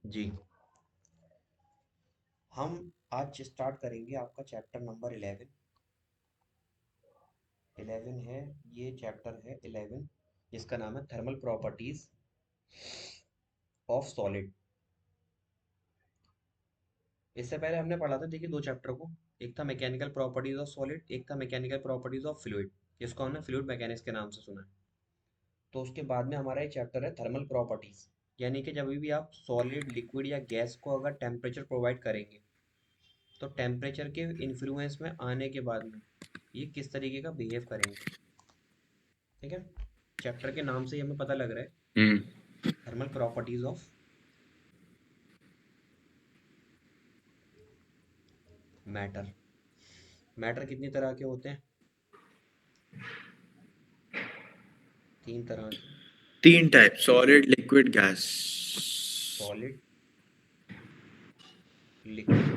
जी। हम आज स्टार्ट करेंगे आपका चैप्टर नंबर 11। 11 है, ये चैप्टर है 11, जिसका नाम है थर्मल प्रॉपर्टीज ऑफ सॉलिड। इससे पहले हमने पढ़ा था, देखिए, दो चैप्टर को। एक था मैकेनिकल प्रॉपर्टीज ऑफ सॉलिड, एक था मैकेनिकल प्रॉपर्टीज ऑफ फ्लूइड, जिसको हमने फ्लूइड मैकेनिक्स के नाम से सुना है। तो उसके बाद में हमारा ये चैप्टर है थर्मल प्रॉपर्टीज, यानी कि जब भी आप सॉलिड, लिक्विड या गैस को अगर टेम्परेचर प्रोवाइड करेंगे, तो टेम्परेचर के इन्फ्लुएंस में आने के बाद में ये किस तरीके का बिहेव करेंगे। ठीक है, चैप्टर के नाम से ही हमें पता लग रहा है, hmm. Thermal properties of matter. Matter कितनी तरह के होते हैं? तीन तरह के। तीन type: solid, liquid, gas. Solid, liquid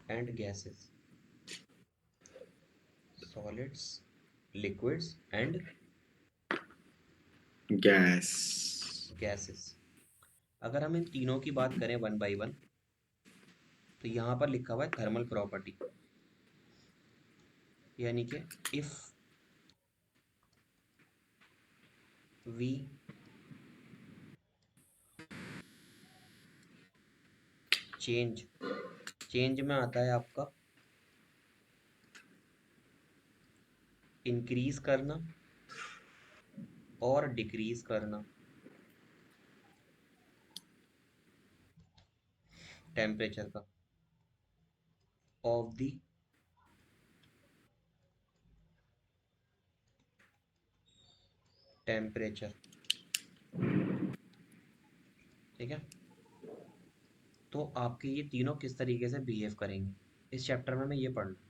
and gases. Solids, liquids and gas. Gases. अगर हम इन तीनों की बात करें वन बाय वन, तो यहाँ पर लिखा हुआ है थर्मल प्रॉपर्टी, यानी कि इफ वी चेंज, चेंज में आता है आपका इंक्रीज करना और डिक्रीज करना टेम्परेचर का, ऑफ द टेम्परेचर। ठीक है, तो आपके ये तीनों किस तरीके से बिहेव करेंगे, इस चैप्टर में हमें ये पढ़ना है।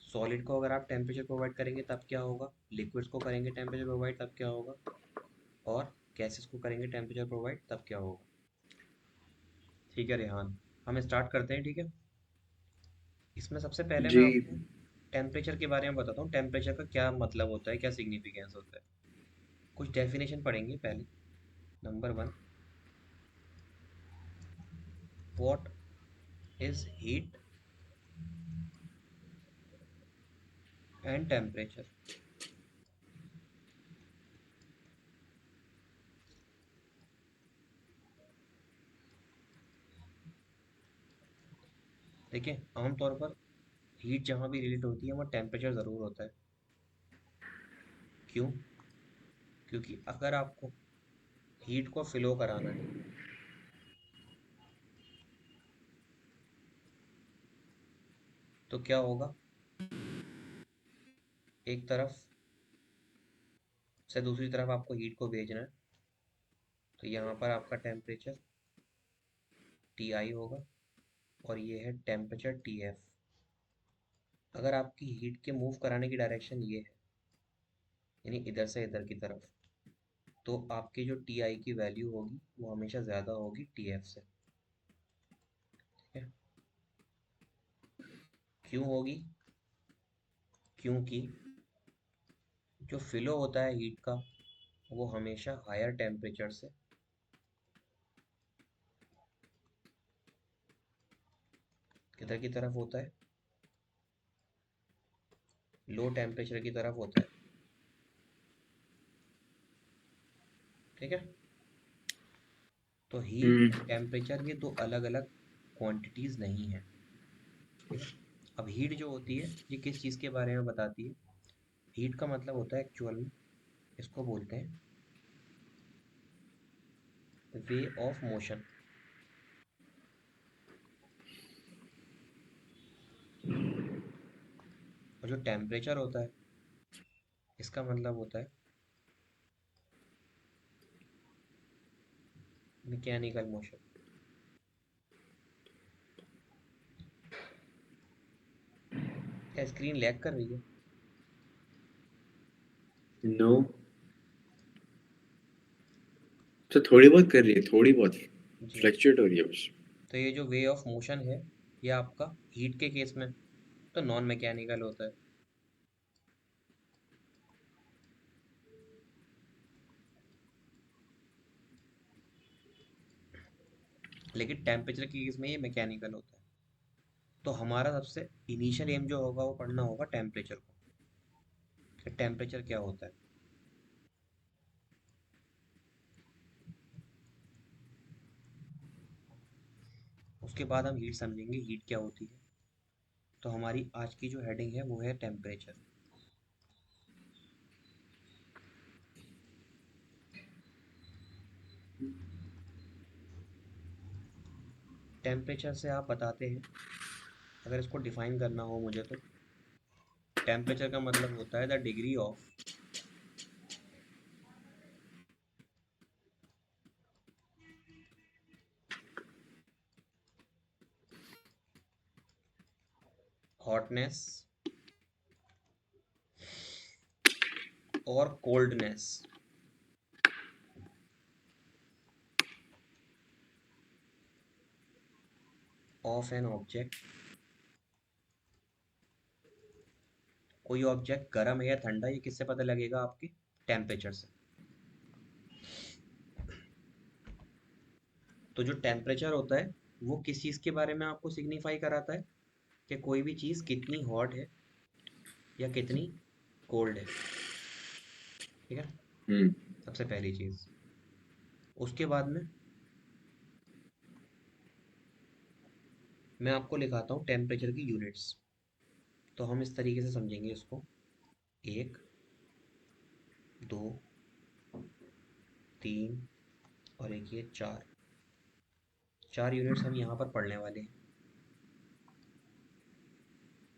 सॉलिड को अगर आप टेम्परेचर प्रोवाइड करेंगे तब क्या होगा, लिक्विड्स को करेंगे टेम्परेचर प्रोवाइड तब क्या होगा, और गैसेस को करेंगे टेम्परेचर प्रोवाइड तब क्या होगा। ठीक है रेहान, हम स्टार्ट करते हैं। ठीक है, इसमें सबसे पहले मैं जी। आपको टेम्परेचर के बारे में बताता हूँ, टेम्परेचर का क्या मतलब होता है, क्या सिग्निफिकेंस होता है। कुछ डेफिनेशन पढ़ेंगे पहले। Number one, what is heat and temperature. देखिए, आमतौर पर हीट जहाँ भी रिलेट होती है वहाँ टेम्परेचर ज़रूर होता है। क्यों? क्योंकि अगर आपको हीट को फ्लो कराना है, तो क्या होगा, एक तरफ से दूसरी तरफ आपको हीट को भेजना है, तो यहाँ पर आपका टेम्परेचर टी आई होगा, और ये है टेम्परेचर टी एफ। अगर आपकी हीट के मूव कराने की डायरेक्शन ये है, यानी इधर से इधर की तरफ, तो आपकी जो टी आई की वैल्यू होगी वो हमेशा ज़्यादा होगी टी एफ से। ठीक है, क्यों होगी? क्योंकि जो फ्लो होता है हीट का, वो हमेशा हायर टेम्परेचर से किधर की तरफ होता है, लो टेम्परेचर की तरफ होता है। ठीक है, तो हीट, हम्म। टेम्परेचर, ये दो अलग अलग क्वांटिटीज़ नहीं है। ठीक है, अब हीट जो होती है ये किस चीज़ के बारे में बताती है? हीट का मतलब होता है एक्चुअल में, इसको बोलते हैं वे ऑफ मोशन। और जो टेम्परेचर होता है, इसका मतलब होता है मैकेनिकल मोशन। क्या स्क्रीन लैग कर रही है? नो। तो थोड़ी बहुत कर रही है, थोड़ी बहुत जी। फ्लक्चुएट हो रही है बस। तो ये जो वे ऑफ मोशन है, ये आपका हीट के केस में तो नॉन मैकेनिकल होता है। लेकिन टेम्परेचर के केस में ये मैकेनिकल होता है। तो हमारा सबसे इनिशियल एम जो होगा वो पढ़ना होगा टेम्परेचर को, कि टेम्परेचर क्या होता है। उसके बाद हम हीट समझेंगे, हीट क्या होती है। तो हमारी आज की जो हेडिंग है वो है टेम्परेचर। टेम्परेचर से आप बताते हैं, अगर इसको डिफाइन करना हो मुझे, तो टेम्परेचर का मतलब होता है द डिग्री ऑफ हॉटनेस और कोल्डनेस ऑफ एन ऑब्जेक्ट। कोई ऑब्जेक्ट गर्म है या ठंडा, ये किससे पता लगेगा? आपके टेम्परेचर से। तो जो टेम्परेचर होता है वो किस चीज़ के बारे में आपको सिग्निफाई कराता है, कि कोई भी चीज़ कितनी हॉट है या कितनी कोल्ड है। ठीक है, हम्म सबसे पहली चीज़। उसके बाद में मैं आपको लिखाता हूँ टेम्परेचर की यूनिट्स। तो हम इस तरीके से समझेंगे इसको: एक, दो, तीन, और एक ये चार। चार यूनिट्स हम यहाँ पर पढ़ने वाले हैं।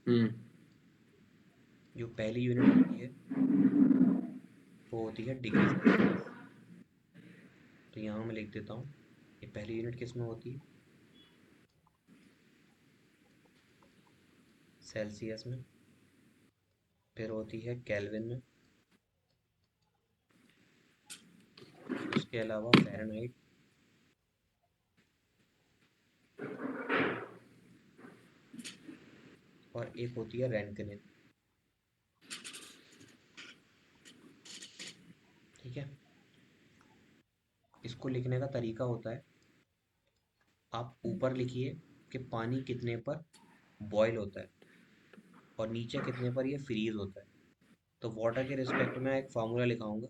हम्म जो पहली यूनिट होती है वो होती है डिग्री सेल्सियस। तो यहाँ मैं लिख देता हूँ, ये पहली यूनिट किस में होती है? सेल्सियस में। फिर होती है केल्विन में। उसके अलावा फ़ारेनहाइट। और एक होती है रैंकनिन। ठीक है, इसको लिखने का तरीका होता है, आप ऊपर लिखिए कि पानी कितने पर बॉयल होता है और नीचे कितने पर ये फ्रीज होता है। तो वाटर के रिस्पेक्ट में एक फार्मूला लिखाऊंगा।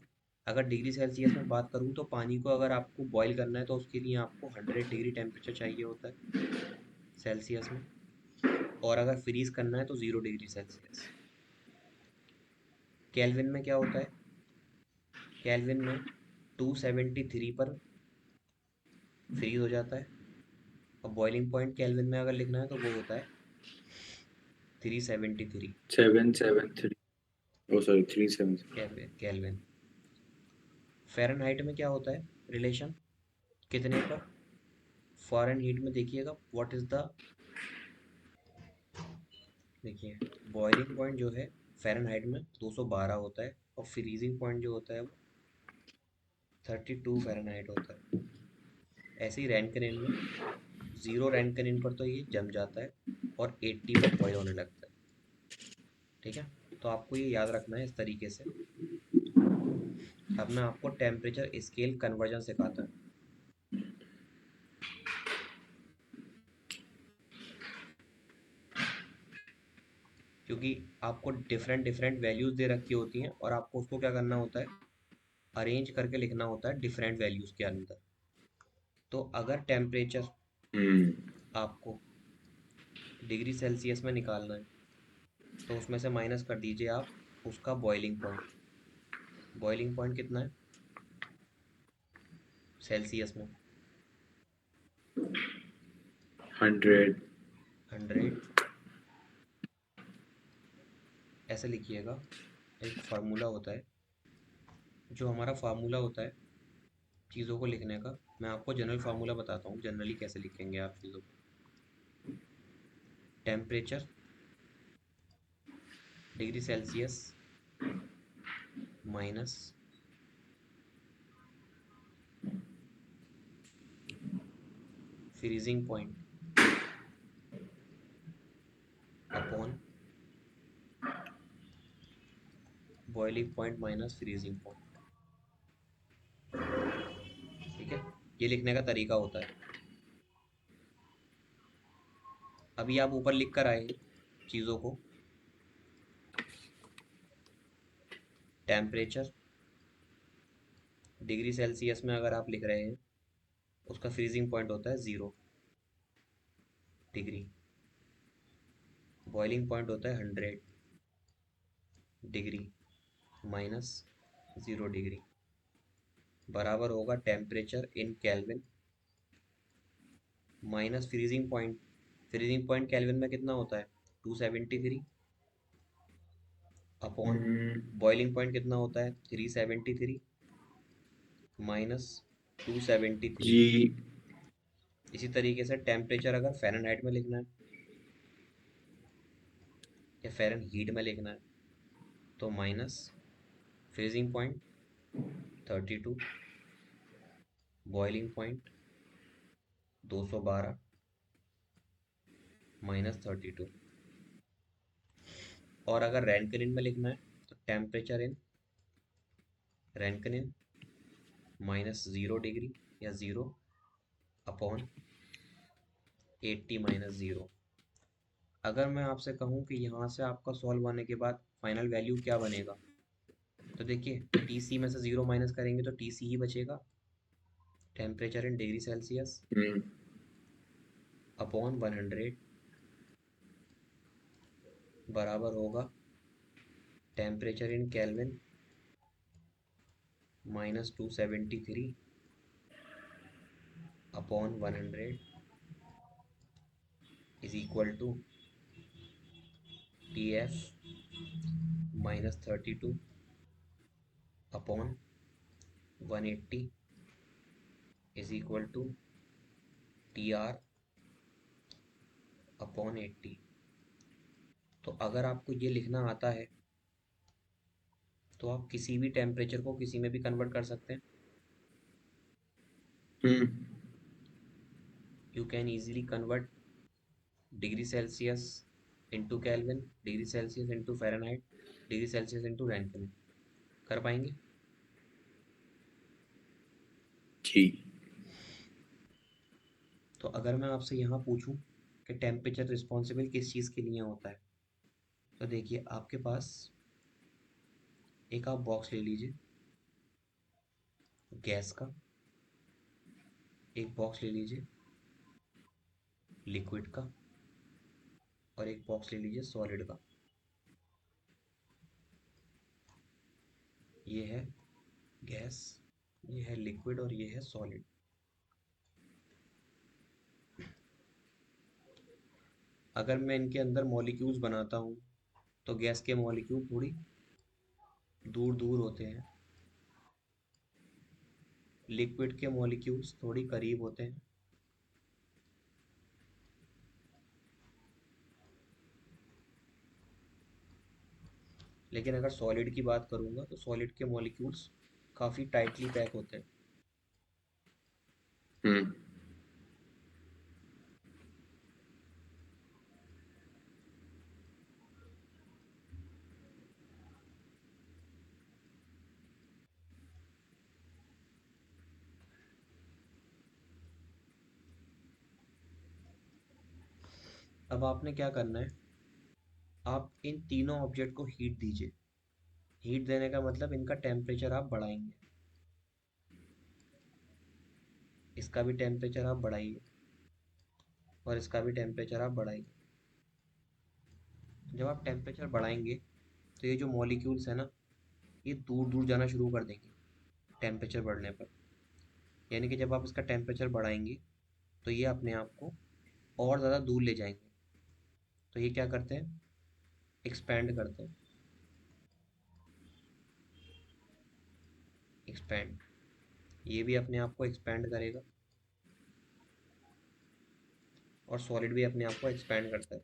अगर डिग्री सेल्सियस में बात करूँ तो पानी को अगर आपको बॉईल करना है तो उसके लिए आपको 100 डिग्री टेम्परेचर चाहिए होता है सेल्सियस में। और अगर फ्रीज करना है तो 0 डिग्री सेल्सियस। केल्विन में क्या होता है? केल्विन में 273 पर फ्रीज हो जाता है। और बॉइलिंग पॉइंट केल्विन में अगर लिखना है तो वो होता है 373 773 ओ सॉरी 37 केल्विन। फ़ारेनहाइट में क्या होता है रिलेशन, कितने पर? फॉरेन हीट में देखिएगा, व्हाट इज़ द, देखिए बॉइलिंग पॉइंट जो है फ़ारेनहाइट में 212 होता है, और फ्रीजिंग पॉइंट जो होता है वो 32 फ़ारेनहाइट होता है। ऐसे ही रैंकनिन में 0 रैंकनिन पर तो ये जम जाता है और 80 पर बॉयल होने लगता है। ठीक है, तो आपको ये याद रखना है इस तरीके से। अब मैं आपको टेम्परेचर स्केल कन्वर्जन सिखाता हूँ, क्योंकि आपको डिफरेंट डिफरेंट वैल्यूज़ दे रखी होती हैं और आपको उसको क्या करना होता है, अरेंज करके लिखना होता है डिफरेंट वैल्यूज़ के अंदर। तो अगर टेम्परेचर हम्म आपको डिग्री सेल्सियस में निकालना है तो उसमें से माइनस कर दीजिए आप उसका बॉइलिंग पॉइंट। बॉइलिंग पॉइंट कितना है सेल्सियस में? 100 100। ऐसे लिखिएगा, एक फार्मूला होता है, जो हमारा फार्मूला होता है चीज़ों को लिखने का। मैं आपको जनरल फार्मूला बताता हूँ, जनरली कैसे लिखेंगे आप चीज़ों को। Temperature degree Celsius minus freezing point upon boiling point minus freezing point. ठीक है, ये लिखने का तरीका होता है। अभी आप ऊपर लिख कर आए हैं चीज़ों को, टेम्परेचर डिग्री सेल्सियस में अगर आप लिख रहे हैं, उसका फ्रीजिंग पॉइंट होता है 0 डिग्री, बॉइलिंग पॉइंट होता है 100 डिग्री माइनस 0 डिग्री, बराबर होगा temperature in kelvin minus freezing point. Freezing point kelvin में कितना होता है, 273, अपॉन हम्म, बॉइलिंग पॉइंट कितना होता है, 373 माइनस 273। जी। इसी तरीके से टेम्परेचर अगर फ़ारेनहाइट में लिखना है या फ़ारेनहीट में लिखना है, तो minus freezing point 32, boiling point 212 minus 32। और अगर रैंकिन में लिखना है, तो temperature in Rankine minus 0 degree या 0 अपॉन 80 - 0। अगर मैं आपसे कहूँ कि यहाँ से आपका सॉल्व होने के बाद फाइनल वैल्यू क्या बनेगा, तो देखिए टी सी में से 0 माइनस करेंगे तो टी सी ही बचेगा, temperature in degree Celsius hmm, upon 100 बराबर होगा temperature in kelvin minus 273 upon 100 is equal to T F minus 32 upon 180 is equal to T R upon 80। तो अगर आपको ये लिखना आता है तो आप किसी भी टेम्परेचर को किसी में भी कन्वर्ट कर सकते हैं। Hmm, you can easily convert degree Celsius into Kelvin, degree Celsius into Fahrenheit, degree Celsius into Rankine. कर पाएंगे? जी। तो अगर मैं आपसे यहाँ पूछूं कि टेम्परेचर रिस्पॉन्सिबल किस चीज़ के लिए होता है, तो देखिए आपके पास एक आप बॉक्स ले लीजिए गैस का, एक बॉक्स ले लीजिए लिक्विड का, और एक बॉक्स ले लीजिए सॉलिड का। ये है गैस, ये है लिक्विड और ये है सॉलिड। अगर मैं इनके अंदर मॉलिक्यूल्स बनाता हूँ तो गैस के मॉलिक्यूल थोड़ी दूर दूर होते हैं, लिक्विड के मॉलिक्यूल्स थोड़ी करीब होते हैं। लेकिन अगर सॉलिड की बात करूँगा तो सॉलिड के मॉलिक्यूल्स काफ़ी टाइटली पैक होते हैं। हम्म, अब आपने क्या करना है, आप इन तीनों ऑब्जेक्ट को हीट दीजिए। हीट देने का मतलब इनका टेम्परेचर आप बढ़ाएंगे, इसका भी टेम्परेचर आप बढ़ाइए और इसका भी टेम्परेचर आप बढ़ाइए। जब आप टेम्परेचर बढ़ाएंगे तो ये जो मॉलिक्यूल्स है ना, ये दूर दूर जाना शुरू कर देंगे टेम्परेचर बढ़ने पर। यानी कि जब आप इसका टेम्परेचर बढ़ाएंगे तो ये अपने आप को और ज़्यादा दूर ले जाएंगे। तो ये क्या करते हैं, एक्सपैंड करते हैं, एक्सपैंड। ये भी अपने आप को एक्सपैंड करेगा और सॉलिड भी अपने आप को एक्सपैंड करता है।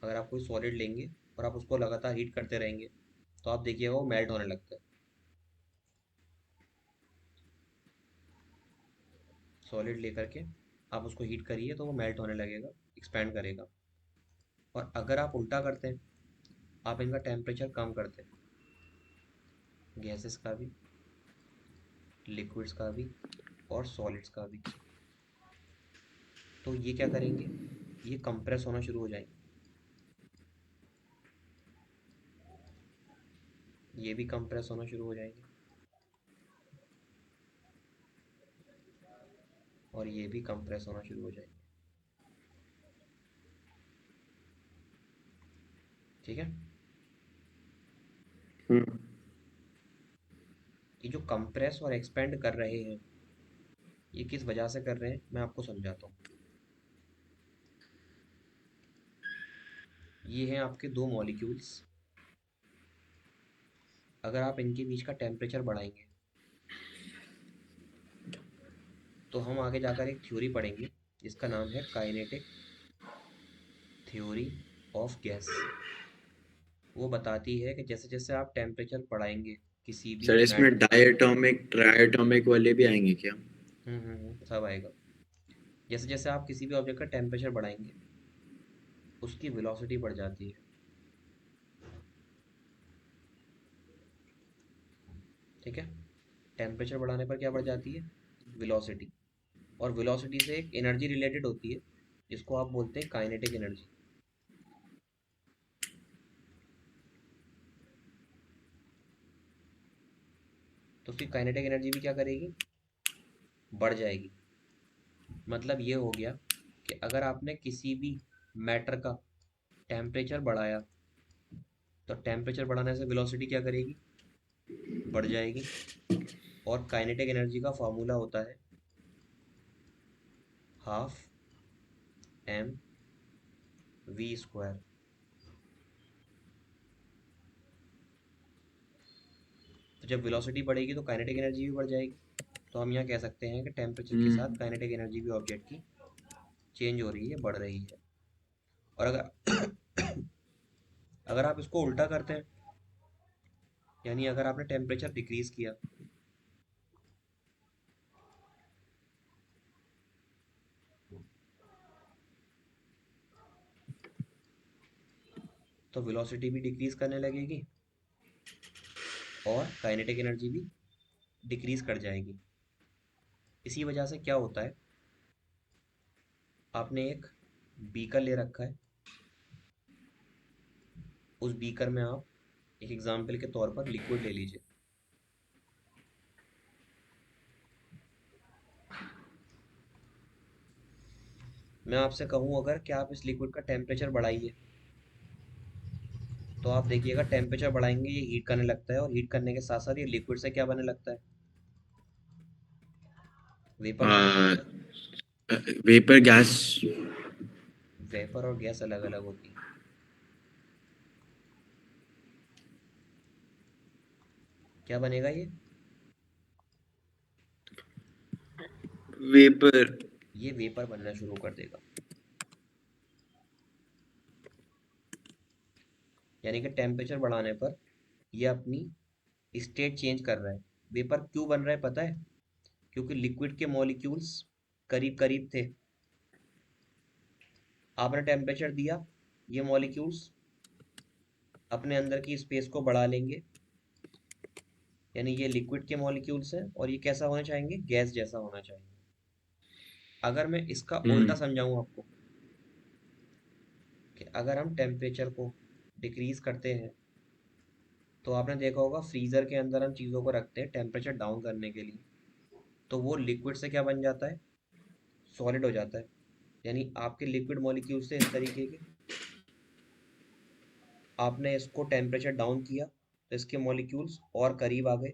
अगर आप कोई सॉलिड लेंगे और आप उसको लगातार हीट करते रहेंगे तो आप देखिएगा वो मेल्ट होने लगता है। सॉलिड लेकर के आप उसको हीट करिए तो वो मेल्ट होने लगेगा, एक्सपैंड करेगा। और अगर आप उल्टा करते हैं, आप इनका टेम्परेचर कम करते हैं, गैसेस का भी, लिक्विड्स का भी और सॉलिड्स का भी, तो ये क्या करेंगे, ये कंप्रेस होना शुरू हो जाएंगे, ये भी कंप्रेस होना शुरू हो जाएंगे, और ये भी कंप्रेस होना शुरू हो जाएंगे। ठीक है। हम्म ये जो कंप्रेस और एक्सपेंड कर रहे हैं, ये किस वजह से कर रहे हैं मैं आपको समझाता हूँ। ये हैं आपके दो मॉलिक्यूल्स। अगर आप इनके बीच का टेम्परेचर बढ़ाएंगे तो हम आगे जाकर एक थ्योरी पढ़ेंगे जिसका नाम है काइनेटिक थ्योरी ऑफ गैस। वो बताती है कि जैसे जैसे आप टेम्परेचर बढ़ाएंगे किसी भी सर, इसमें डायटोमिक ट्रायटोमिक वाले भी आएंगे क्या? सब आएगा। जैसे जैसे आप किसी भी ऑब्जेक्ट का टेम्परेचर बढ़ाएंगे उसकी वेलोसिटी बढ़ जाती है। ठीक है। टेम्परेचर बढ़ाने पर क्या बढ़ जाती है? वेलोसिटी। और वेलोसिटी से एक एनर्जी रिलेटेड होती है जिसको आप बोलते हैं काइनेटिक एनर्जी। तो उसकी काइनेटिक एनर्जी भी क्या करेगी? बढ़ जाएगी। मतलब ये हो गया कि अगर आपने किसी भी मैटर का टेम्परेचर बढ़ाया तो टेम्परेचर बढ़ाने से वेलोसिटी क्या करेगी? बढ़ जाएगी। और काइनेटिक एनर्जी का फॉर्मूला होता है हाफ एम वी स्क्वायर। तो जब वेलोसिटी बढ़ेगी तो काइनेटिक एनर्जी भी बढ़ जाएगी। तो हम यहाँ कह सकते हैं कि टेम्परेचर के साथ हम्म काइनेटिक एनर्जी भी ऑब्जेक्ट की चेंज हो रही है, बढ़ रही है। और अगर अगर आप इसको उल्टा करते हैं, यानी अगर आपने टेम्परेचर डिक्रीज किया तो वेलोसिटी भी डिक्रीज करने लगेगी और काइनेटिक एनर्जी भी डिक्रीज कर जाएगी। इसी वजह से क्या होता है, आपने एक बीकर ले रखा है, उस बीकर में आप एक एग्जाम्पल के तौर पर लिक्विड ले लीजिए। मैं आपसे कहूँ अगर कि आप इस लिक्विड का टेम्परेचर बढ़ाइए, तो आप देखिएगा टेम्परेचर बढ़ाएंगे ये हीट करने लगता है, और हीट करने के साथ साथ ये लिक्विड से क्या बनने लगता है? वेपर बनने लगता है। Vapour gas. वेपर और गैस अलग अलग होती है। क्या बनेगा ये? वेपर। ये वेपर बनना शुरू कर देगा। यानी कि टेम्परेचर बढ़ाने पर ये अपनी स्टेट चेंज कर रहा है। वेपर क्यों बन रहा है पता है? क्योंकि लिक्विड के मॉलिक्यूल्स करीब करीब थे, आपने टेम्परेचर दिया, ये मॉलिक्यूल्स अपने अंदर की स्पेस को बढ़ा लेंगे। यानी ये लिक्विड के मॉलिक्यूल्स हैं और ये कैसा होना चाहेंगे? गैस जैसा होना चाहेंगे। अगर मैं इसका उल्टा हम्म समझाऊं आपको, कि अगर हम टेम्परेचर को डिक्रीज करते हैं, तो आपने देखा होगा फ्रीजर के अंदर हम चीज़ों को रखते हैं टेम्परेचर डाउन करने के लिए, तो वो लिक्विड से क्या बन जाता है? सॉलिड हो जाता है। यानी आपके लिक्विड मॉलिक्यूल से इस तरीके के, आपने इसको टेम्परेचर डाउन किया तो इसके मॉलिक्यूल्स और करीब आ गए,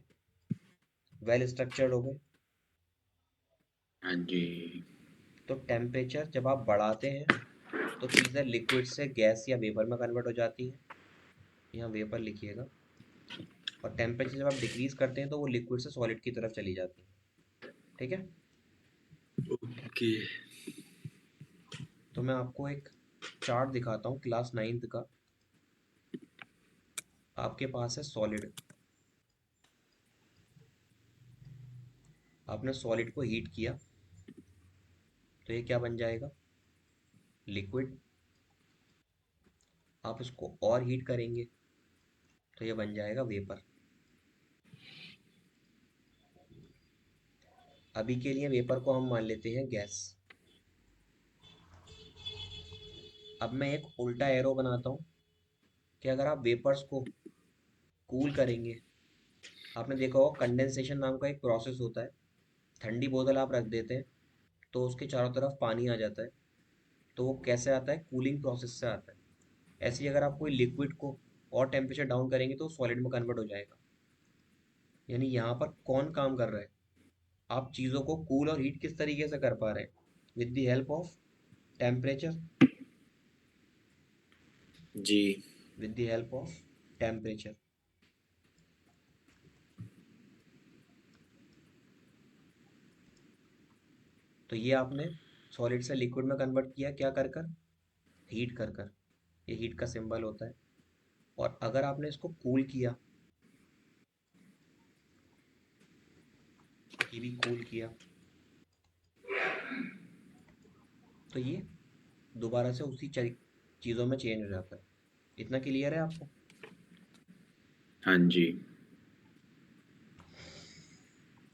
वेल स्ट्रक्चर्ड हो गए। हाँ जी। तो टेम्परेचर जब आप बढ़ाते हैं तो चीज़ें लिक्विड से गैस या वेपर में कन्वर्ट हो जाती हैं। यहाँ वेपर लिखिएगा। और टेम्परेचर जब आप डिक्रीज करते हैं तो वो लिक्विड से सॉलिड की तरफ चली जाती है। ठीक है। ओके। तो मैं आपको एक चार्ट दिखाता हूँ क्लास नाइन्थ का। आपके पास है सॉलिड, आपने सॉलिड को हीट किया तो ये क्या बन जाएगा? लिक्विड। आप इसको और हीट करेंगे तो ये बन जाएगा वेपर। अभी के लिए वेपर को हम मान लेते हैं गैस। अब मैं एक उल्टा एरो बनाता हूँ कि अगर आप वेपर्स को कूल करेंगे, आपने देखा होगा कंडेंसेशन नाम का एक प्रोसेस होता है। ठंडी बोतल आप रख देते हैं तो उसके चारों तरफ पानी आ जाता है। तो वो कैसे आता है? कूलिंग प्रोसेस से आता है। ऐसे ही अगर आप कोई लिक्विड को और टेम्परेचर डाउन करेंगे तो सॉलिड में कन्वर्ट हो जाएगा। यानी यहाँ पर कौन काम कर रहा है? आप चीज़ों को कूल और हीट किस तरीके से कर पा रहे हैं? With the help of temperature. जी। With the help of temperature. तो ये आपने सॉलिड से लिक्विड में कन्वर्ट किया, क्या कर कर? हीट कर कर। ये हीट का सिंबल होता है। और अगर आपने इसको कूल किया, ये भी कूल किया, तो ये दोबारा से उसी चीज़ों में चेंज हो जाता है। इतना क्लियर है आपको? हाँ जी।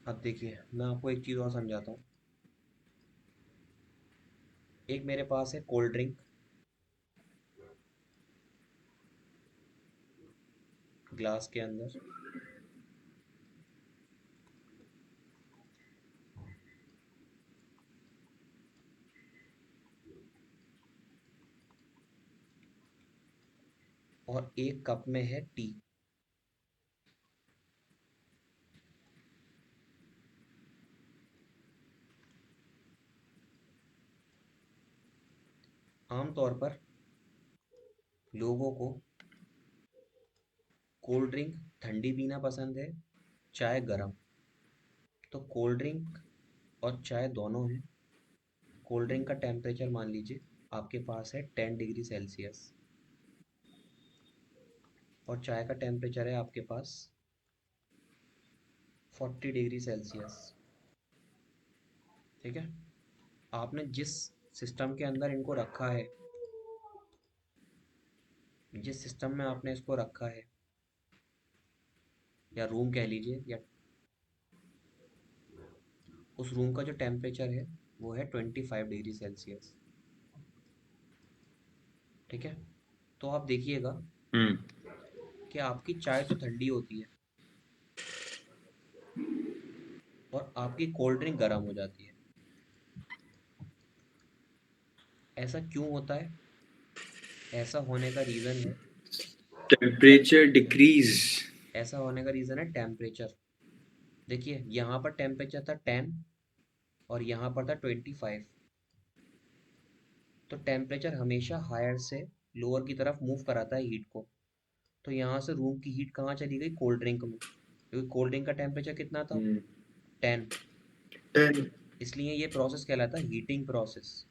अब देखिए मैं आपको एक चीज़ और समझाता हूँ। एक मेरे पास है कोल्ड ड्रिंक ग्लास के अंदर, और एक कप में है टी। आमतौर पर लोगों को कोल्ड ड्रिंक ठंडी पीना पसंद है, चाय गरम। तो कोल्ड ड्रिंक और चाय दोनों है। कोल्ड ड्रिंक का टेम्परेचर मान लीजिए आपके पास है 10 डिग्री सेल्सियस, और चाय का टेम्परेचर है आपके पास 40 डिग्री सेल्सियस। ठीक है? आपने जिस सिस्टम के अंदर इनको रखा है, जिस सिस्टम में आपने इसको रखा है, या रूम कह लीजिए, या उस रूम का जो टेम्परेचर है वो है 25 डिग्री सेल्सियस। ठीक है? तो आप देखिएगा हम्म। कि आपकी चाय तो ठंडी होती है और आपकी कोल्ड ड्रिंक गर्म हो जाती है। ऐसा क्यों होता है? ऐसा होने का रीज़न है, टेम्परेचर डिक्रीज। ऐसा होने का रीज़न है टेम्परेचर। देखिए यहाँ पर टेम्परेचर था 10 और यहाँ पर था 25। तो टेम्परेचर हमेशा हायर से लोअर की तरफ मूव कराता है हीट को। तो यहाँ से रूम की हीट कहाँ चली गई? कोल्ड ड्रिंक में, क्योंकि कोल्ड ड्रिंक का टेम्परेचर कितना था? 10। 10। इसलिए ये प्रोसेस कहलाता है हीटिंग प्रोसेस।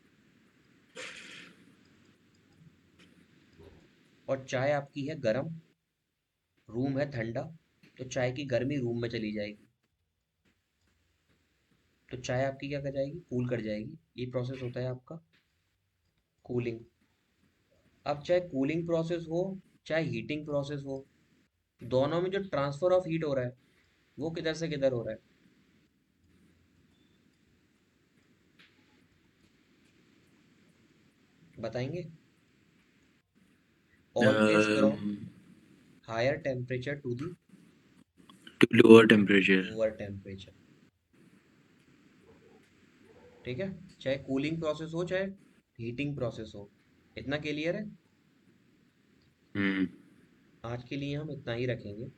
और चाय आपकी है गरम, रूम है ठंडा, तो चाय की गर्मी रूम में चली जाएगी, तो चाय आपकी क्या कर जाएगी? कूल कर जाएगी। ये प्रोसेस होता है आपका कूलिंग। अब चाहे कूलिंग प्रोसेस हो, चाहे हीटिंग प्रोसेस हो, दोनों में जो ट्रांसफर ऑफ हीट हो रहा है वो किधर से किधर हो रहा है? बताएंगे? Always from higher temperature to the to lower temperature. Lower temperature. ठीक है? चाहे कूलिंग प्रोसेस हो चाहे हीटिंग प्रोसेस हो। इतना क्लियर है? हम्म। आज के लिए हम इतना ही रखेंगे।